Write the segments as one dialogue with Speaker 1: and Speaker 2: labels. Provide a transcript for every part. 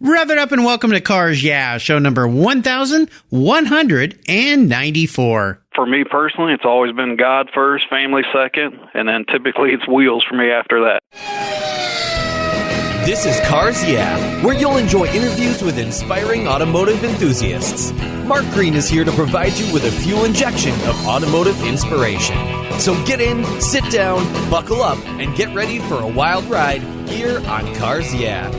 Speaker 1: Rev it up and welcome to Cars Yeah, show number 1194.
Speaker 2: For me personally, it's always been God first, family second, and then typically it's wheels for me after that.
Speaker 3: This is Cars Yeah, where you'll enjoy interviews with inspiring automotive enthusiasts. Mark Green is here to provide you with a fuel injection of automotive inspiration. So get in, sit down, buckle up, and get ready for a wild ride here on Cars Yeah.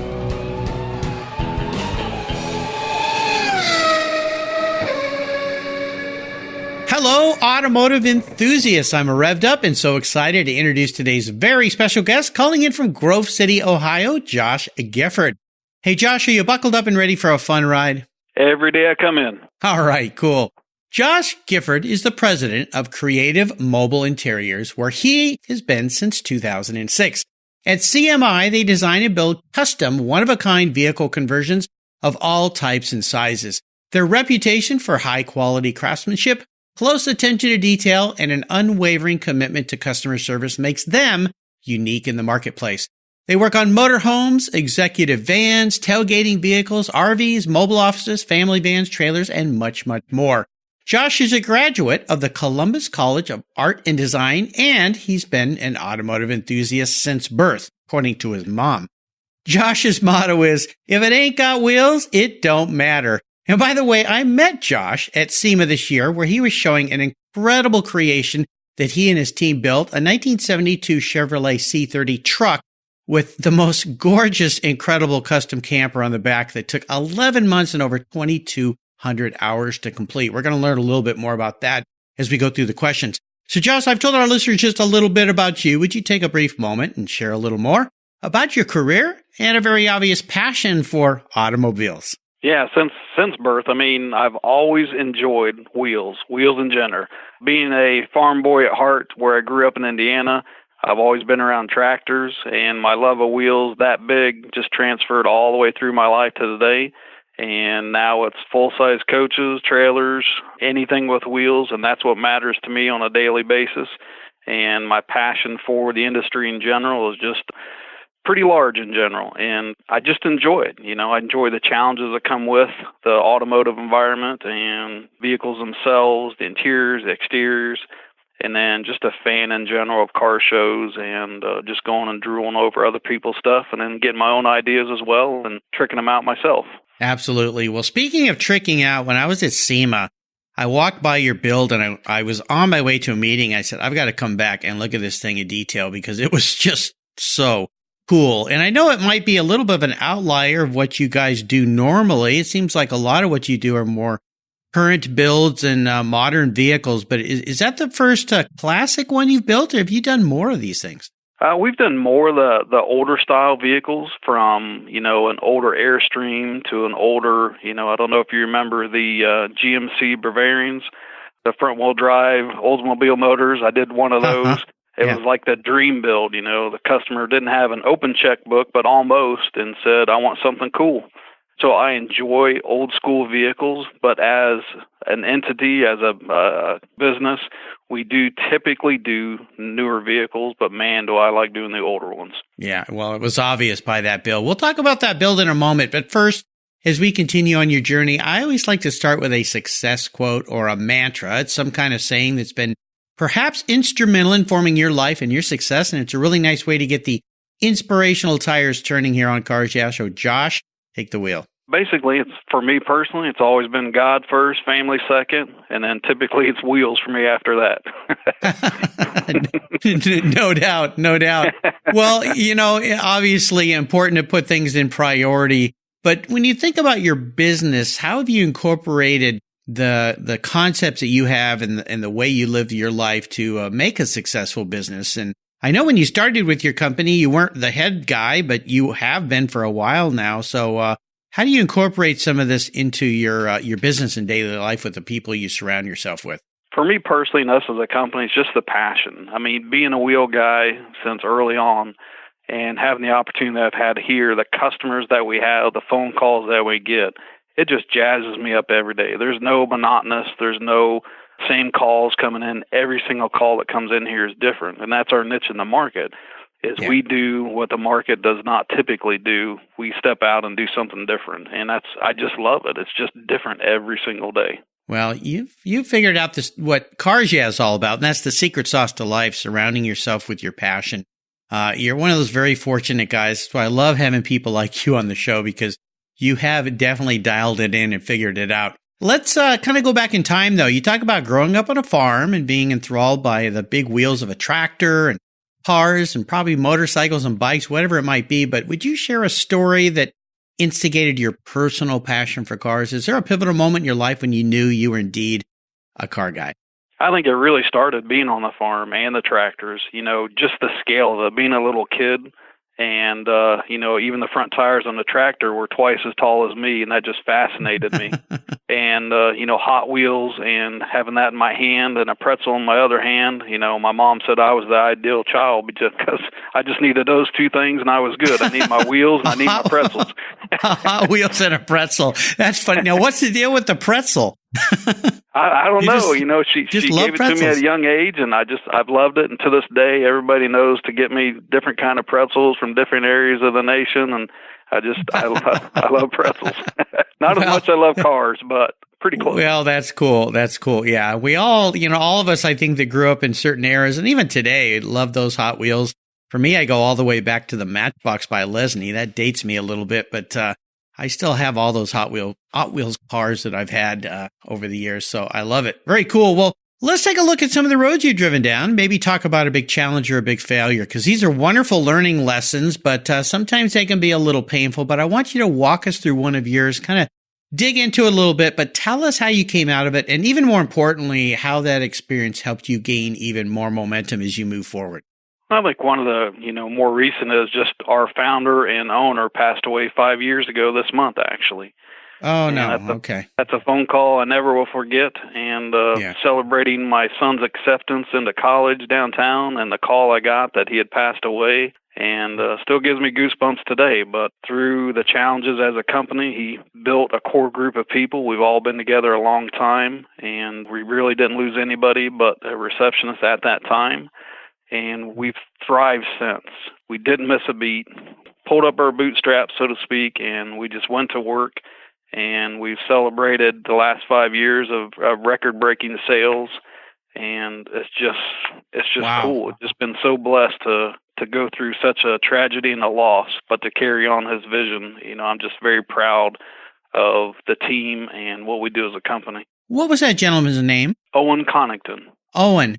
Speaker 1: Hello, automotive enthusiasts. I'm revved up and so excited to introduce today's very special guest, calling in from Grove City, Ohio, Josh Gifford. Hey, Josh, are you buckled up and ready for a fun ride?
Speaker 2: Every day I come in.
Speaker 1: All right, cool. Josh Gifford is the president of Creative Mobile Interiors, where he has been since 2006. At CMI, they design and build custom, one-of-a-kind vehicle conversions of all types and sizes. Their reputation for high-quality craftsmanship, close attention to detail, and an unwavering commitment to customer service makes them unique in the marketplace. They work on motorhomes, executive vans, tailgating vehicles, RVs, mobile offices, family vans, trailers, and much, much more. Josh is a graduate of the Columbus College of Art and Design, and he's been an automotive enthusiast since birth, according to his mom. Josh's motto is, if it ain't got wheels, it don't matter. And by the way, I met Josh at SEMA this year, where he was showing an incredible creation that he and his team built, a 1972 Chevrolet C10 truck with the most gorgeous, incredible custom camper on the back that took 11 months and over 2,200 hours to complete. We're going to learn a little bit more about that as we go through the questions. So Josh, I've told our listeners just a little bit about you. Would you take a brief moment and share a little more about your career and a very obvious passion for automobiles?
Speaker 2: Yeah, since birth, I've always enjoyed wheels in general. Being a farm boy at heart, where I grew up in Indiana, I've always been around tractors, and my love of wheels that big just transferred all the way through my life to today. And now it's full-size coaches, trailers, anything with wheels, and that's what matters to me on a daily basis. And my passion for the industry in general is just pretty large in general, and I just enjoy it. I enjoy the challenges that come with the automotive environment and vehicles themselves, the interiors, the exteriors, and then just a fan in general of car shows and just going and drooling over other people's stuff and then getting my own ideas as well and tricking them out myself.
Speaker 1: Absolutely. Well, speaking of tricking out, when I was at SEMA, I walked by your build and I was on my way to a meeting. I said, I've got to come back and look at this thing in detail because it was just so cool. And I know it might be a little bit of an outlier of what you guys do normally. It seems like a lot of what you do are more current builds and modern vehicles. But is that the first classic one you've built, or have you done more of these things?
Speaker 2: We've done more of the older style vehicles, from, an older Airstream to an older, I don't know if you remember the GMC Bavarians, the front wheel drive Oldsmobile motors. I did one of those. It was like the dream build, the customer didn't have an open checkbook, but almost, and said, I want something cool. So I enjoy old school vehicles, but as an entity, as a business, we do typically do newer vehicles, but man, do I like doing the older ones.
Speaker 1: Yeah, well, it was obvious by that build. We'll talk about that build in a moment, but first, as we continue on your journey, I always like to start with a success quote or a mantra. It's some kind of saying that's been perhaps instrumental in forming your life and your success, and it's a really nice way to get the inspirational tires turning here on Cars Yeah. So Josh, take the wheel.
Speaker 2: Basically, it's for me personally, it's always been God first, family second, and then typically it's wheels for me after
Speaker 1: that. No doubt, no doubt. Well, obviously important to put things in priority, but when you think about your business, how have you incorporated the concepts that you have and the way you live your life to make a successful business? And I know when you started with your company, you weren't the head guy, but you have been for a while now. So how do you incorporate some of this into your business and daily life with the people you surround yourself with?
Speaker 2: For me personally, and us as a company, it's just the passion. Being a wheel guy since early on and having the opportunity that I've had here, the customers that we have, the phone calls that we get, it just jazzes me up every day. There's no monotonous. There's no same calls coming in. Every single call that comes in here is different, and that's our niche in the market. is we do what the market does not typically do. We step out and do something different, and I just love it. It's just different every single day.
Speaker 1: Well, you've figured out what Cars Yeah is all about, and that's the secret sauce to life, surrounding yourself with your passion. You're one of those very fortunate guys. So I love having people like you on the show because you have definitely dialed it in and figured it out. Let's kind of go back in time, though. You talk about growing up on a farm and being enthralled by the big wheels of a tractor and cars and probably motorcycles and bikes, whatever it might be. But would you share a story that instigated your personal passion for cars? Is there a pivotal moment in your life when you knew you were indeed a car guy?
Speaker 2: I think it really started being on the farm and the tractors, just the scale of it, being a little kid. And, even the front tires on the tractor were twice as tall as me, and that just fascinated me. And, Hot Wheels and having that in my hand and a pretzel in my other hand, my mom said I was the ideal child because I just needed those two things and I was good. I need my wheels and I need my pretzels.
Speaker 1: Hot Wheels and a pretzel. That's funny. Now, what's the deal with the pretzel?
Speaker 2: I don't know. She gave it to me at a young age, and I've loved it. And to this day, everybody knows to get me different kind of pretzels from different areas of the nation. And I love pretzels. Not as much I love cars, but pretty close.
Speaker 1: Well, that's cool. That's cool. Yeah. We all, all of us, I think, that grew up in certain eras, and even today, love those Hot Wheels. For me, I go all the way back to the Matchbox by Lesney. That dates me a little bit, but I still have all those Hot Wheels cars that I've had over the years, so I love it. Very cool. Well, let's take a look at some of the roads you've driven down. Maybe talk about a big challenge or a big failure, because these are wonderful learning lessons, but sometimes they can be a little painful. But I want you to walk us through one of yours, kind of dig into it a little bit, but tell us how you came out of it, and even more importantly, how that experience helped you gain even more momentum as you move forward.
Speaker 2: I think one of the, more recent is just our founder and owner passed away 5 years ago this month, actually.
Speaker 1: Oh, no. Okay.
Speaker 2: That's a phone call I never will forget. And celebrating my son's acceptance into college downtown, and the call I got that he had passed away, and still gives me goosebumps today. But through the challenges as a company, he built a core group of people. We've all been together a long time, and we really didn't lose anybody but a receptionist at that time. And we've thrived since. We didn't miss a beat, pulled up our bootstraps, so to speak, and we just went to work. And we've celebrated the last 5 years of record-breaking sales, and it's just
Speaker 1: wow.
Speaker 2: Cool. It's just been so blessed to go through such a tragedy and a loss, but to carry on his vision. I'm just very proud of the team and what we do as a company.
Speaker 1: What was that gentleman's name?
Speaker 2: Owen Connington.
Speaker 1: Owen.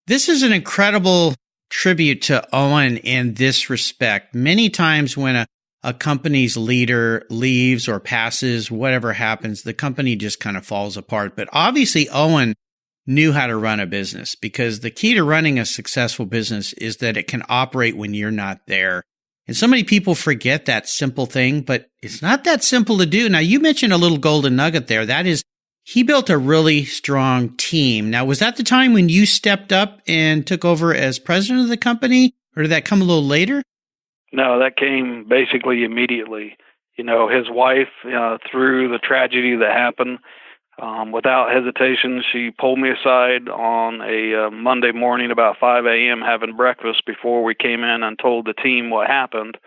Speaker 1: This is an incredible tribute to Owen in this respect. Many times when a company's leader leaves or passes, whatever happens, the company just kind of falls apart. But obviously, Owen knew how to run a business, because the key to running a successful business is that it can operate when you're not there. And so many people forget that simple thing, but it's not that simple to do. Now, you mentioned a little golden nugget there. That is, he built a really strong team. Now, was that the time when you stepped up and took over as president of the company, or did that come a little later?
Speaker 2: No, that came basically immediately. His wife, through the tragedy that happened, without hesitation, she pulled me aside on a Monday morning about 5 a.m. having breakfast before we came in and told the team what happened.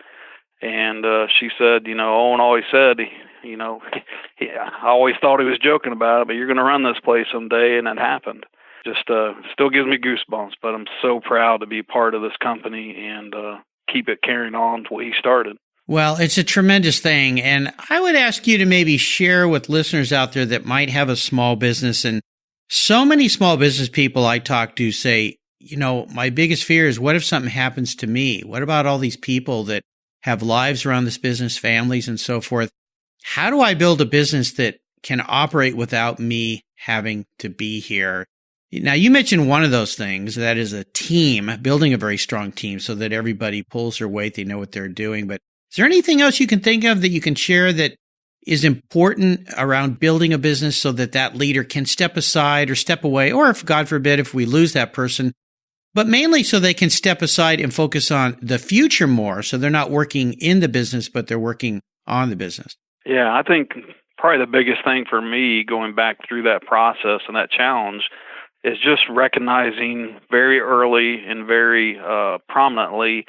Speaker 2: And she said, Owen always said, I always thought he was joking about it, but you're going to run this place someday, and it happened. Just still gives me goosebumps, but I'm so proud to be part of this company and keep it carrying on to what he started.
Speaker 1: Well, it's a tremendous thing, and I would ask you to maybe share with listeners out there that might have a small business. And so many small business people I talk to say, my biggest fear is, what if something happens to me? What about all these people that have lives around this business, families and so forth? How do I build a business that can operate without me having to be here? Now, you mentioned one of those things, that is a team, building a very strong team so that everybody pulls their weight, they know what they're doing. But is there anything else you can think of that you can share that is important around building a business so that that leader can step aside or step away, or if, God forbid, if we lose that person, but mainly so they can step aside and focus on the future more, so they're not working in the business, but they're working on the business?
Speaker 2: Yeah, I think probably the biggest thing for me going back through that process and that challenge is just recognizing very early and very prominently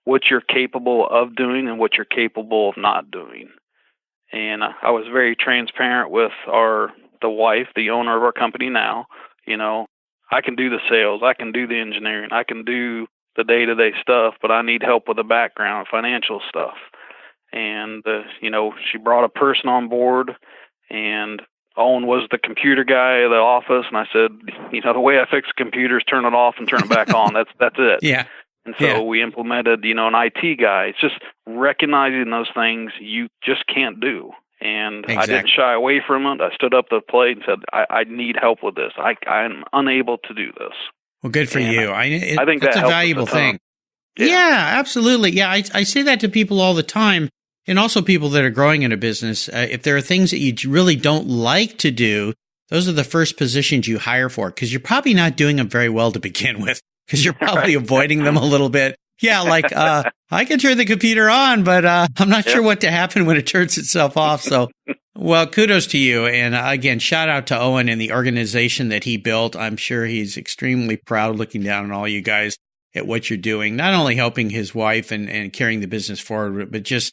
Speaker 2: what you're capable of doing and what you're capable of not doing. And I was very transparent with the wife, the owner of our company now. I can do the sales, I can do the engineering, I can do the day-to-day stuff, but I need help with the background, financial stuff. And, she brought a person on board, and Owen was the computer guy of the office. And I said, the way I fix computers, turn it off and turn it back on. That's it.
Speaker 1: Yeah.
Speaker 2: And so we implemented, an IT guy. It's just recognizing those things you just can't do. And I didn't shy away from it. I stood up to the plate and said, I need help with this. I'm unable to do this.
Speaker 1: Well, good for you. I think
Speaker 2: that's
Speaker 1: a valuable thing. Yeah, absolutely. Yeah, I say that to people all the time, and also people that are growing in a business. If there are things that you really don't like to do, those are the first positions you hire for, because you're probably not doing them very well to begin with, because you're probably avoiding them a little bit. Yeah, like I can turn the computer on, but I'm not sure what to happen when it turns itself off. So, well, kudos to you. And again, shout out to Owen and the organization that he built. I'm sure he's extremely proud looking down on all you guys at what you're doing, not only helping his wife and carrying the business forward, but just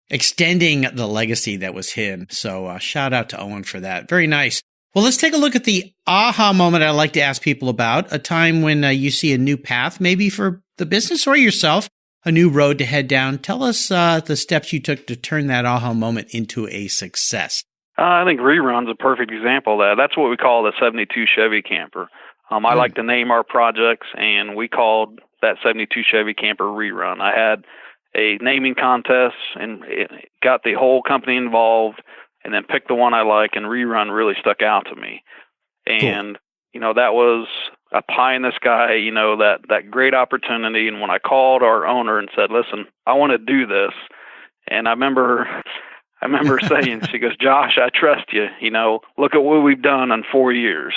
Speaker 1: extending the legacy that was him. So shout out to Owen for that. Very nice. Well, let's take a look at the aha moment I like to ask people about, a time when you see a new path, maybe for the business or yourself, a new road to head down. Tell us the steps you took to turn that aha moment into a success.
Speaker 2: I think Rerun's a perfect example of that. That's what we call the 72 Chevy camper. I like to name our projects, and we called that 72 Chevy camper Rerun. I had a naming contest and got the whole company involved, and then picked the one I like, and Rerun really stuck out to me. And, that was a pie in the sky, that great opportunity. And when I called our owner and said, listen, I want to do this. And I remember saying, she goes, Josh, I trust you. Look at what we've done in 4 years.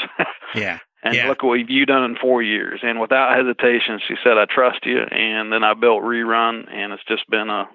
Speaker 1: Yeah.
Speaker 2: And look at what you've done in 4 years. And without hesitation, she said, I trust you. And then I built Rerun, and it's just been a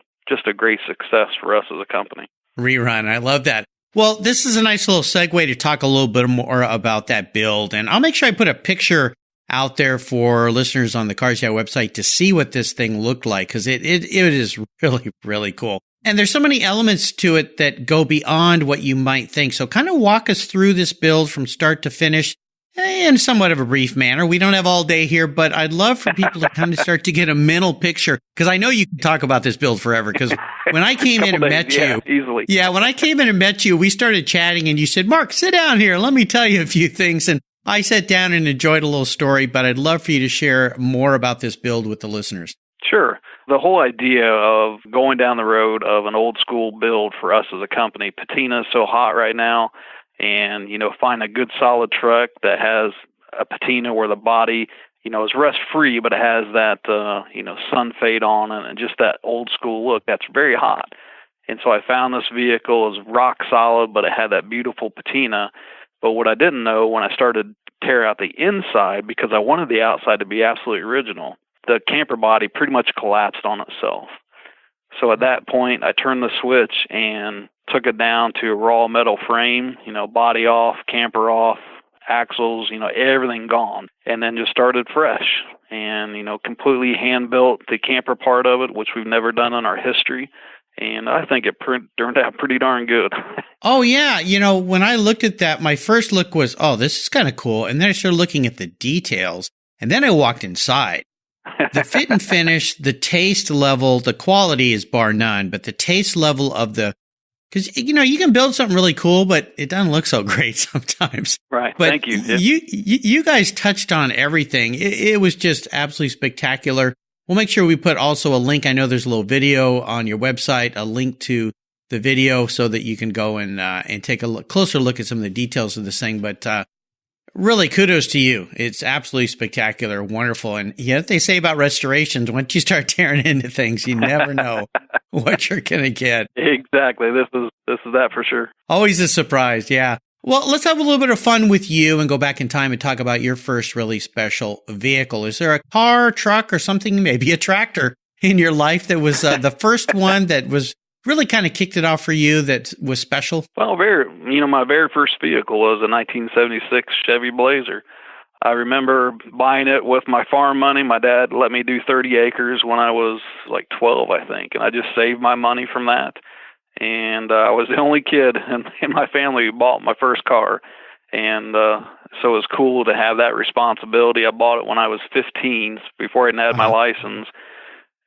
Speaker 2: great success for us as a company.
Speaker 1: Rerun. I love that. Well, this is a nice little segue to talk a little bit more about that build. And I'll make sure I put a picture out there for listeners on the Cars Yeah website to see what this thing looked like, because it is really, really cool. And there's so many elements to it that go beyond what you might think. So kind of walk us through this build from start to finish in somewhat of a brief manner. We don't have all day here, but I'd love for people to kind of start to get a mental picture, because I know you can talk about this build forever, because when I came in and met you,
Speaker 2: easily.
Speaker 1: Yeah, when I came in and met you, we started chatting, and you said, Mark, sit down here. Let me tell you a few things. And I sat down and enjoyed a little story, but I'd love for you to share more about this build with the listeners.
Speaker 2: Sure. The whole idea of going down the road of an old school build for us as a company, patina is so hot right now, and, find a good solid truck that has a patina where the body, is rust-free, but it has that, sun fade on it and just that old school look. That's very hot. And so I found this vehicle is rock solid, but it had that beautiful patina. But what I didn't know when I started to tear out the inside, because I wanted the outside to be absolutely original, the camper body pretty much collapsed on itself. So at that point, I turned the switch and took it down to a raw metal frame, body off, camper off, axles, everything gone, and then just started fresh and, completely hand-built the camper part of it, which we've never done in our history. And I think it turned out pretty darn good.
Speaker 1: Oh, yeah. When I looked at that, my first look was, oh, this is kind of cool. And then I started looking at the details, and then I walked inside. The fit and finish, the taste level, the quality is bar none, but the taste level of because, you can build something really cool, but it doesn't look so great sometimes.
Speaker 2: Right.
Speaker 1: But
Speaker 2: thank you.
Speaker 1: You guys touched on everything. It was just absolutely spectacular. We'll make sure we put also a link. I know there's a little video on your website, a link to the video so that you can go and take a closer look at some of the details of this thing. But really, kudos to you. It's absolutely spectacular, wonderful. And yet they say about restorations, once you start tearing into things, you never know what you're going to get.
Speaker 2: Exactly. This is that for sure.
Speaker 1: Always a surprise. Yeah. Well, let's have a little bit of fun with you and go back in time and talk about your first really special vehicle. Is there a car, truck, or something, maybe a tractor in your life that was the first one that was really kind of kicked it off for you that was special?
Speaker 2: Well, my very first vehicle was a 1976 Chevy Blazer. I remember buying it with my farm money. My dad let me do 30 acres when I was like 12, I think, and I just saved my money from that. And I was the only kid in my family who bought my first car. And so it was cool to have that responsibility. I bought it when I was 15, before I even had my license.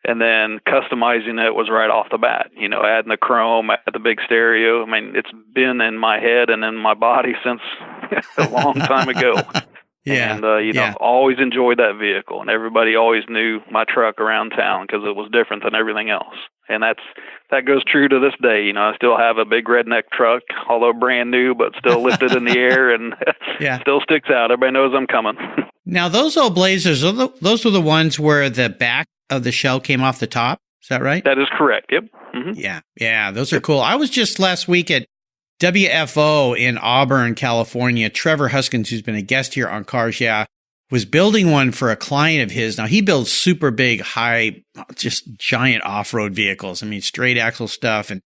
Speaker 2: And then customizing it was right off the bat, adding the chrome, add the big stereo. I mean, it's been in my head and in my body since a long time ago.
Speaker 1: Yeah.
Speaker 2: And, always enjoyed that vehicle. And everybody always knew my truck around town because it was different than everything else. And that goes true to this day. I still have a big redneck truck, although brand new, but still lifted in the air and still sticks out. Everybody knows I'm coming.
Speaker 1: Now, those old Blazers, those were the ones where the back of the shell came off the top. Is that right?
Speaker 2: That is correct. Yep. Mm-hmm.
Speaker 1: Yeah. Those are cool. I was just last week at WFO in Auburn, California. Trevor Huskins, who's been a guest here on Cars Yeah, was building one for a client of his. Now, he builds super big, high, just giant off-road vehicles. I mean, straight axle stuff, and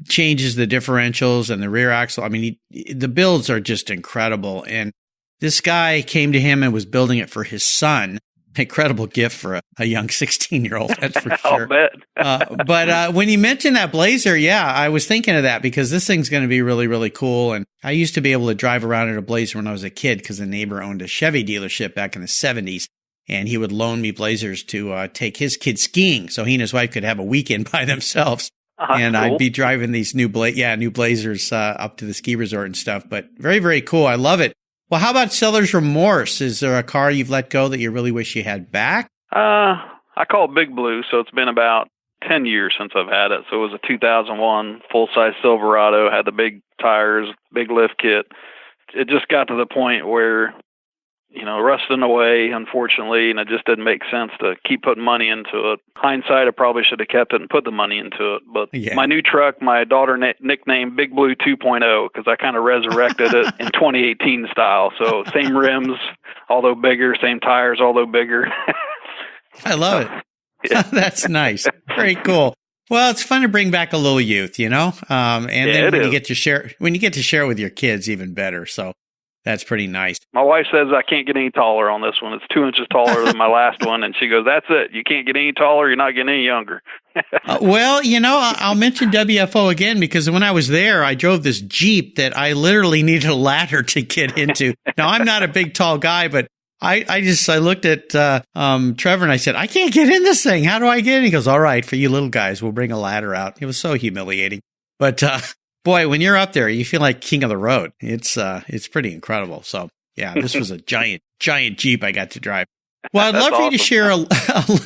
Speaker 1: changes the differentials and the rear axle. I mean, the builds are just incredible. And this guy came to him and was building it for his son. Incredible gift for a young 16-year-old, that's for sure.
Speaker 2: I'll bet.
Speaker 1: But when you mentioned that Blazer, I was thinking of that because this thing's going to be really, really cool. And I used to be able to drive around in a Blazer when I was a kid because a neighbor owned a Chevy dealership back in the 70s. And he would loan me Blazers to take his kids skiing so he and his wife could have a weekend by themselves. And cool. I'd be driving these new Blazers up to the ski resort and stuff. But very, very cool. I love it. Well, how about seller's remorse? Is there a car you've let go that you really wish you had back?
Speaker 2: I call it Big Blue, so it's been about 10 years since I've had it. So it was a 2001 full-size Silverado, had the big tires, big lift kit. It just got to the point where, rusting away, unfortunately, and it just didn't make sense to keep putting money into it. Hindsight, I probably should have kept it and put the money into it. But my new truck, my daughter nicknamed Big Blue 2.0 because I kind of resurrected it in 2018 style. So same rims, although bigger, same tires, although bigger.
Speaker 1: I love it. Yeah. That's nice. Very cool. Well, it's fun to bring back a little youth, and then when you get to share it with your kids, even better. So that's pretty nice.
Speaker 2: My wife says I can't get any taller on this one. It's 2 inches taller than my last one. And she goes, that's it. You can't get any taller. You're not getting any younger.
Speaker 1: Well, I'll mention WFO again because when I was there, I drove this Jeep that I literally needed a ladder to get into. Now, I'm not a big, tall guy, but I looked at Trevor and I said, I can't get in this thing. How do I get in? He goes, all right, for you little guys, we'll bring a ladder out. It was so humiliating. But boy, when you're up there, you feel like king of the road. It's pretty incredible. So yeah, this was a giant Jeep I got to drive. Well, I'd love for you to share.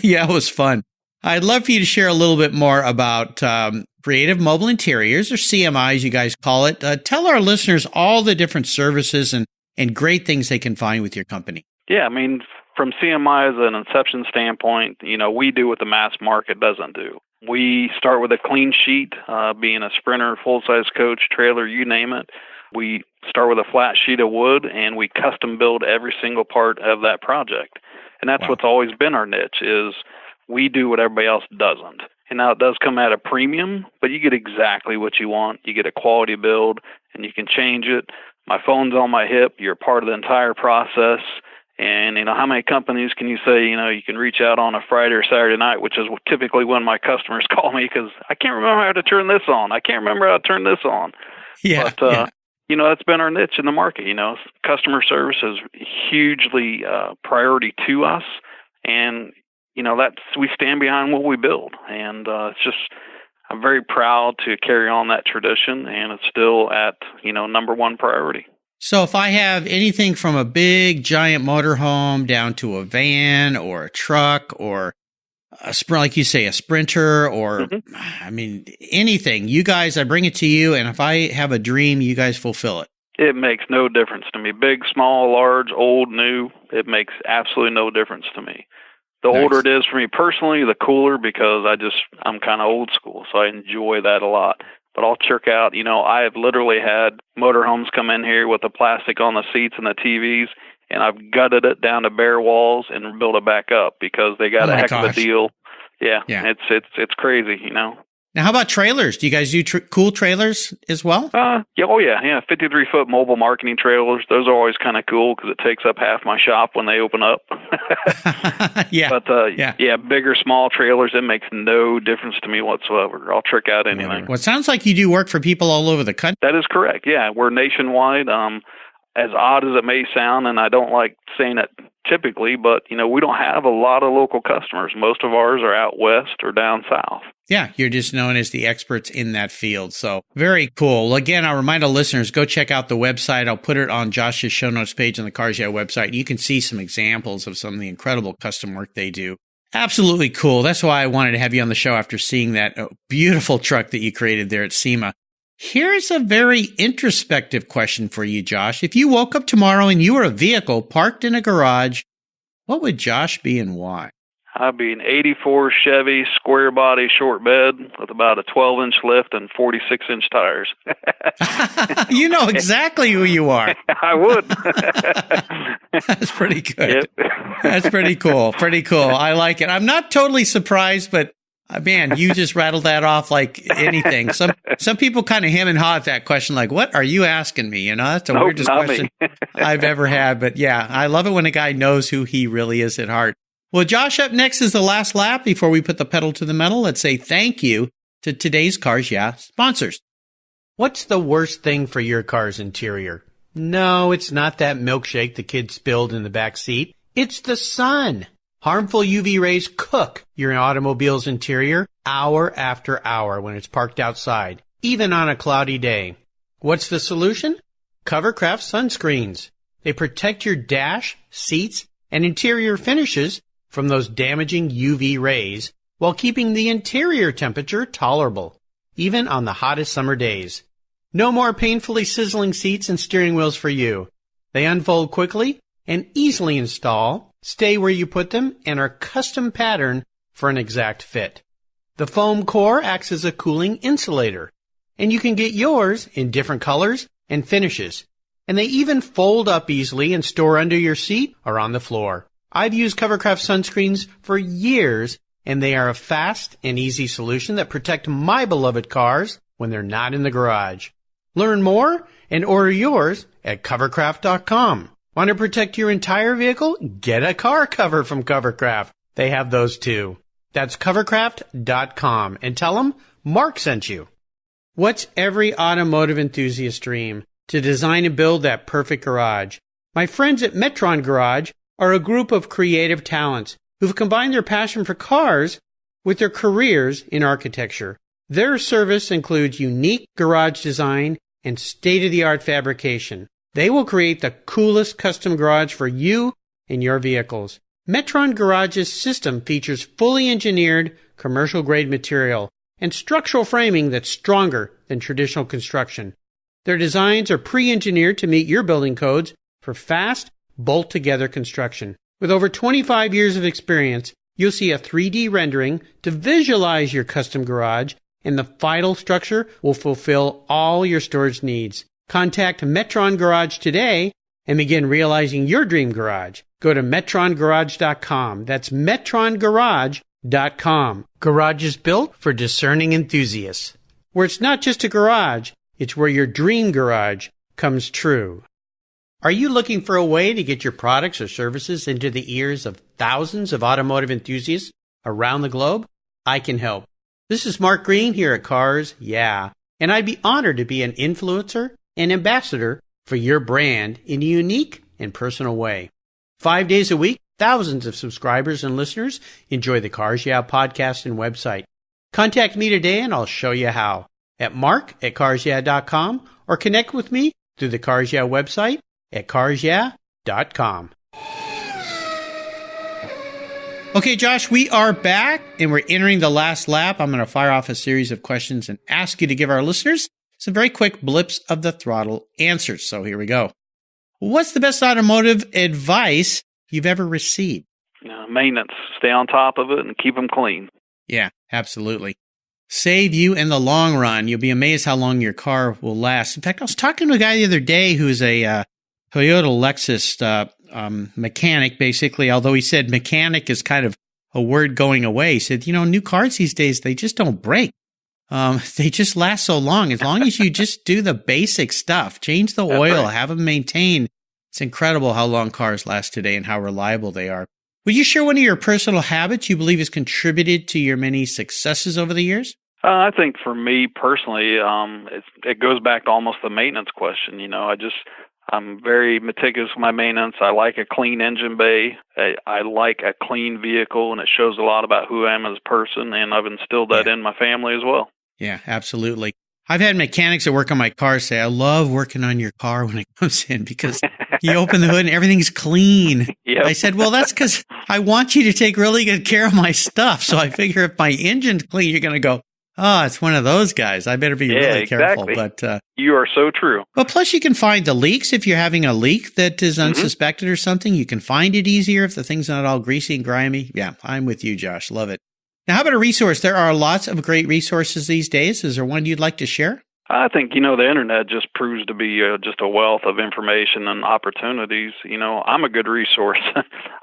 Speaker 1: Yeah, it was fun. I'd love for you to share a little bit more about Creative Mobile Interiors, or CMI as you guys call it. Tell our listeners all the different services and great things they can find with your company. Yeah,
Speaker 2: I mean, from CMI as an inception standpoint, we do what the mass market doesn't do. We start with a clean sheet, being a Sprinter, full-size coach, trailer, you name it. We start with a flat sheet of wood, and we custom build every single part of that project. And that's what's always been our niche, is we do what everybody else doesn't. And now it does come at a premium, but you get exactly what you want. You get a quality build, and you can change it. My phone's on my hip. You're part of the entire process. And, how many companies can you say, you can reach out on a Friday or Saturday night, which is typically when my customers call me because I can't remember how to turn this on. I can't remember how to turn this on.
Speaker 1: Yeah.
Speaker 2: But, that's been our niche in the market. Customer service is hugely priority to us. And, we stand behind what we build. And I'm very proud to carry on that tradition. And it's still at, number one priority.
Speaker 1: So if I have anything from a big, giant motorhome down to a van or a truck or like you say, a Sprinter or, anything, you guys, I bring it to you. And if I have a dream, you guys fulfill it.
Speaker 2: It makes no difference to me. Big, small, large, old, new. It makes absolutely no difference to me. The older it is for me personally, the cooler, because I'm kind of old school. So I enjoy that a lot. But I'll check out, I have literally had motorhomes come in here with the plastic on the seats and the TVs, and I've gutted it down to bare walls and built it back up because they got a heck of a deal. Yeah. It's crazy,
Speaker 1: Now, how about trailers? Do you guys do cool trailers as well?
Speaker 2: Yeah, 53-foot mobile marketing trailers. Those are always kind of cool because it takes up half my shop when they open up.
Speaker 1: Yeah.
Speaker 2: But big or small trailers, it makes no difference to me whatsoever. I'll trick out anything.
Speaker 1: Well, it sounds like you do work for people all over the country.
Speaker 2: That is correct. Yeah, we're nationwide. As odd as it may sound, and I don't like saying it typically, but, we don't have a lot of local customers. Most of ours are out west or down south.
Speaker 1: Yeah, you're just known as the experts in that field. So very cool. Again, I'll remind our listeners, go check out the website. I'll put it on Josh's show notes page on the Cars Yeah website. You can see some examples of some of the incredible custom work they do. Absolutely cool. That's why I wanted to have you on the show after seeing that beautiful truck that you created there at SEMA. Here's a very introspective question for you, Josh. If you woke up tomorrow and you were a vehicle parked in a garage, what would Josh be and why?
Speaker 2: I'd be an 84 Chevy square body short bed with about a 12-inch lift and 46-inch tires.
Speaker 1: You know exactly who you are.
Speaker 2: I would.
Speaker 1: That's pretty good.
Speaker 2: Yep.
Speaker 1: That's pretty cool. Pretty cool. I like it. I'm not totally surprised, but man, you just rattled that off like anything. Some people kind of hem and haw at that question, like, what are you asking me? That's the weirdest question I've ever had. But yeah, I love it when a guy knows who he really is at heart. Well, Josh, up next is the last lap before we put the pedal to the metal. Let's say thank you to today's Cars Yeah sponsors. What's the worst thing for your car's interior? No, it's not that milkshake the kid spilled in the back seat. It's the sun. Harmful UV rays cook your automobile's interior hour after hour when it's parked outside, even on a cloudy day. What's the solution? Covercraft Sunscreens. They protect your dash, seats, and interior finishes from those damaging UV rays while keeping the interior temperature tolerable, even on the hottest summer days. No more painfully sizzling seats and steering wheels for you. They unfold quickly and easily install, stay where you put them, and are custom patterned for an exact fit. The foam core acts as a cooling insulator, and you can get yours in different colors and finishes. And they even fold up easily and store under your seat or on the floor. I've used Covercraft Sunscreens for years, and they are a fast and easy solution that protect my beloved cars when they're not in the garage. Learn more and order yours at covercraft.com. Want to protect your entire vehicle? Get a car cover from Covercraft. They have those too. That's covercraft.com, and tell them Mark sent you. What's every automotive enthusiast dream? To design and build that perfect garage. My friends at Metron Garage are a group of creative talents who've combined their passion for cars with their careers in architecture. Their service includes unique garage design and state-of-the-art fabrication. They will create the coolest custom garage for you and your vehicles. Metron Garage's system features fully engineered commercial-grade material and structural framing that's stronger than traditional construction. Their designs are pre-engineered to meet your building codes for fast, bolt-together construction. With over 25 years of experience, you'll see a 3D rendering to visualize your custom garage, and the final structure will fulfill all your storage needs. Contact Metron Garage today and begin realizing your dream garage. Go to metrongarage.com. That's metrongarage.com. Garage is built for discerning enthusiasts. Where it's not just a garage, it's where your dream garage comes true. Are you looking for a way to get your products or services into the ears of thousands of automotive enthusiasts around the globe? I can help. This is Mark Green here at Cars Yeah, and I'd be honored to be an influencer and ambassador for your brand in a unique and personal way. 5 days a week, thousands of subscribers and listeners enjoy the Cars Yeah podcast and website. Contact me today and I'll show you how at mark@carsyeah.com or connect with me through the Cars Yeah website at carsyeah.com. Okay, Josh, we are back and we're entering the last lap. I'm going to fire off a series of questions and ask you to give our listeners some very quick blips of the throttle answers. So here we go. What's the best automotive advice you've ever received?
Speaker 2: Maintenance. Stay on top of it and keep them clean.
Speaker 1: Yeah, absolutely. Save you in the long run. You'll be amazed how long your car will last. In fact, I was talking to a guy the other day who's a Toyota Lexus mechanic, basically, although he said mechanic is kind of a word going away. He said, new cars these days, they just don't break. they just last so long. As long as you just do the basic stuff, change the oil, have them maintained. It's incredible how long cars last today and how reliable they are. Would you share one of your personal habits you believe has contributed to your many successes over the years?
Speaker 2: I think for me personally, it goes back to almost the maintenance question. I'm very meticulous with my maintenance. I like a clean engine bay. I like a clean vehicle, and it shows a lot about who I am as a person, and I've instilled that in my family as well.
Speaker 1: Yeah, absolutely. I've had mechanics that work on my car say, I love working on your car when it comes in because you open the hood and everything's clean.
Speaker 2: Yep.
Speaker 1: I said, well, that's because I want you to take really good care of my stuff. So I figure if my engine's clean, you're going to go, oh, it's one of those guys. I better be really careful. But
Speaker 2: you are so true.
Speaker 1: But plus you can find the leaks. If you're having a leak that is unsuspected or something, you can find it easier if the thing's not all greasy and grimy. Yeah, I'm with you, Josh. Love it. Now, how about a resource? There are lots of great resources these days. Is there one you'd like to share?
Speaker 2: I think, the internet just proves to be just a wealth of information and opportunities. I'm a good resource.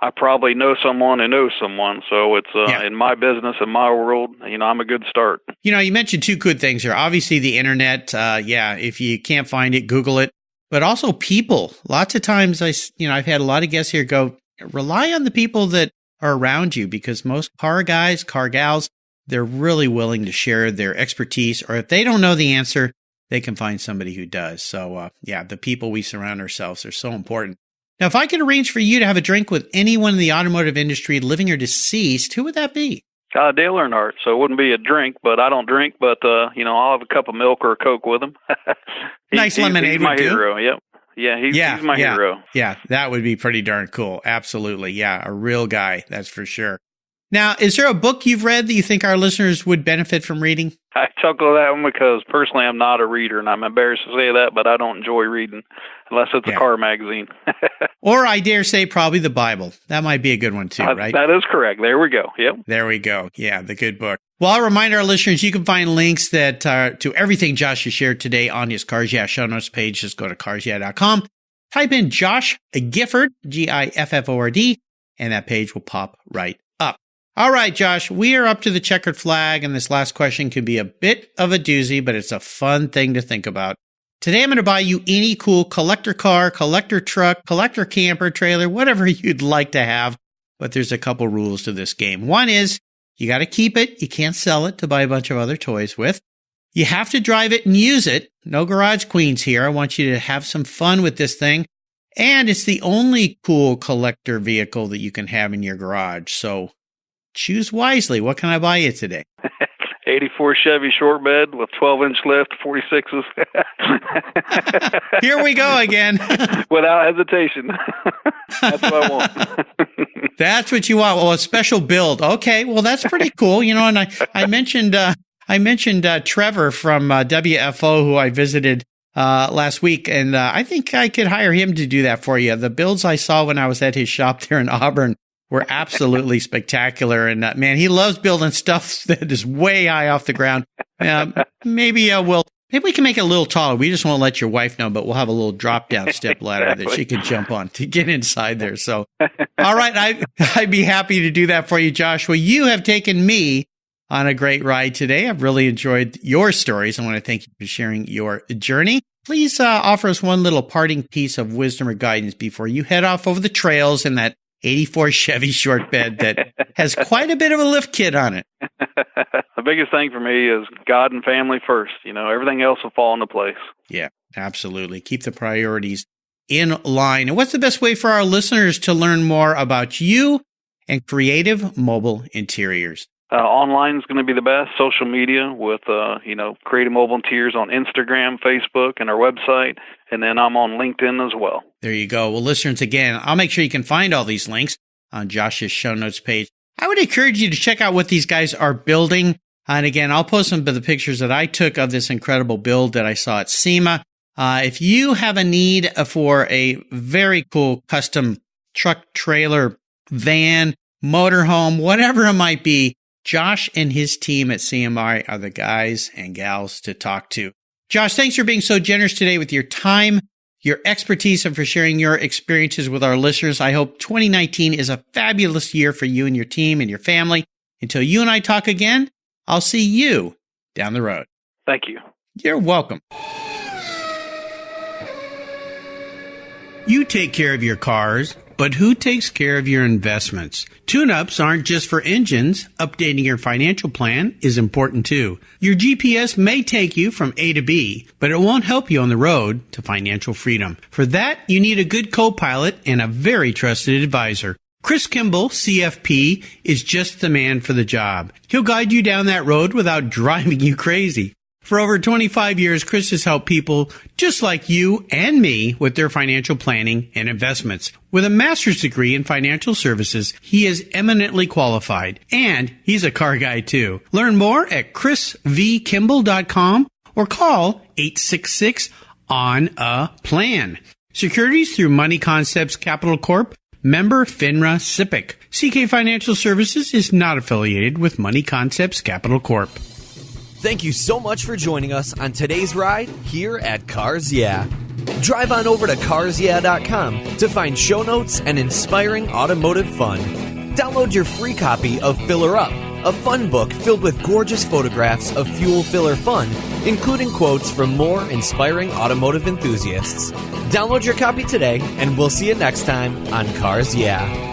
Speaker 2: I probably know someone who knows someone. So it's in my business, in my world, I'm a good start.
Speaker 1: You mentioned two good things here. Obviously, the internet. If you can't find it, Google it. But also people. Lots of times I've had a lot of guests here go, rely on the people that are around you because most car guys, car gals, they're really willing to share their expertise, or if they don't know the answer, they can find somebody who does. So, the people we surround ourselves are so important. Now, if I could arrange for you to have a drink with anyone in the automotive industry, living or deceased, who would that be?
Speaker 2: Dale Earnhardt. So it wouldn't be a drink, but I don't drink, but, I'll have a cup of milk or a Coke with him.
Speaker 1: Nice lemonade.
Speaker 2: He's my hero. Yep. Yeah, he's my hero.
Speaker 1: Yeah, that would be pretty darn cool. Absolutely. Yeah, a real guy, that's for sure. Now, is there a book you've read that you think our listeners would benefit from reading?
Speaker 2: I chuckle at that one because personally I'm not a reader, and I'm embarrassed to say that, but I don't enjoy reading unless it's a car magazine.
Speaker 1: Or I dare say probably the Bible. That might be a good one too, right?
Speaker 2: That is correct. There we go. Yep.
Speaker 1: There we go. Yeah, the good book. Well, I'll remind our listeners, you can find links that to everything Josh has shared today on his Cars Yeah show notes page. Just go to carsyeah.com, type in Josh Gifford, Gifford, and that page will pop right up. All right, Josh, we are up to the checkered flag, and this last question can be a bit of a doozy, but it's a fun thing to think about. Today, I'm going to buy you any cool collector car, collector truck, collector camper, trailer, whatever you'd like to have, but there's a couple rules to this game. One is, you got to keep it. You can't sell it to buy a bunch of other toys with. You have to drive it and use it. No garage queens here. I want you to have some fun with this thing. And it's the only cool collector vehicle that you can have in your garage. So choose wisely. What can I buy you today?
Speaker 2: 84 Chevy short bed with 12-inch lift, 46s.
Speaker 1: Here we go again.
Speaker 2: Without hesitation. That's what I want.
Speaker 1: That's what you want. Well, a special build. Okay, well, that's pretty cool. And I mentioned Trevor from WFO, who I visited last week, and I think I could hire him to do that for you. The builds I saw when I was at his shop there in Auburn were absolutely spectacular. And man, he loves building stuff that is way high off the ground. Maybe we can make it a little taller. We just won't let your wife know, but we'll have a little drop down step ladder that she can jump on to get inside there. So, all right. I'd be happy to do that for you, Josh. Well, you have taken me on a great ride today. I've really enjoyed your stories. I want to thank you for sharing your journey. Please offer us one little parting piece of wisdom or guidance before you head off over the trails in that 84 Chevy short bed that has quite a bit of a lift kit on it.
Speaker 2: The biggest thing for me is God and family first. Everything else will fall into place.
Speaker 1: Yeah, absolutely. Keep the priorities in line. And what's the best way for our listeners to learn more about you and Creative Mobile Interiors?
Speaker 2: Online is going to be the best. Social media with, Creative Mobile Interiors on Instagram, Facebook, and our website. And then I'm on LinkedIn as well. There
Speaker 1: you go. Well, listeners, again, I'll make sure you can find all these links on Josh's show notes page. I would encourage you to check out what these guys are building. And again, I'll post some of the pictures that I took of this incredible build that I saw at SEMA. If you have a need for a very cool custom truck, trailer, van, motorhome, whatever it might be, Josh and his team at CMI are the guys and gals to talk to. Josh, thanks for being so generous today with your time, your expertise, and for sharing your experiences with our listeners. I hope 2019 is a fabulous year for you and your team and your family. Until you and I talk again, I'll see you down the road.
Speaker 2: Thank you.
Speaker 1: You're welcome. You take care of your cars, but who takes care of your investments? Tune-ups aren't just for engines. Updating your financial plan is important too. Your GPS may take you from A to B, but it won't help you on the road to financial freedom. For that, you need a good co-pilot and a very trusted advisor. Chris Kimball, CFP, is just the man for the job. He'll guide you down that road without driving you crazy. For over 25 years, Chris has helped people just like you and me with their financial planning and investments. With a master's degree in financial services, he is eminently qualified, and he's a car guy too. Learn more at chrisvkimball.com or call 866-ON-A-PLAN. Securities through Money Concepts Capital Corp. Member FINRA SIPC. CK Financial Services is not affiliated with Money Concepts Capital Corp.
Speaker 3: Thank you so much for joining us on today's ride here at Cars Yeah. Drive on over to carsyeah.com to find show notes and inspiring automotive fun. Download your free copy of Filler Up, a fun book filled with gorgeous photographs of fuel filler fun, including quotes from more inspiring automotive enthusiasts. Download your copy today, and we'll see you next time on Cars Yeah.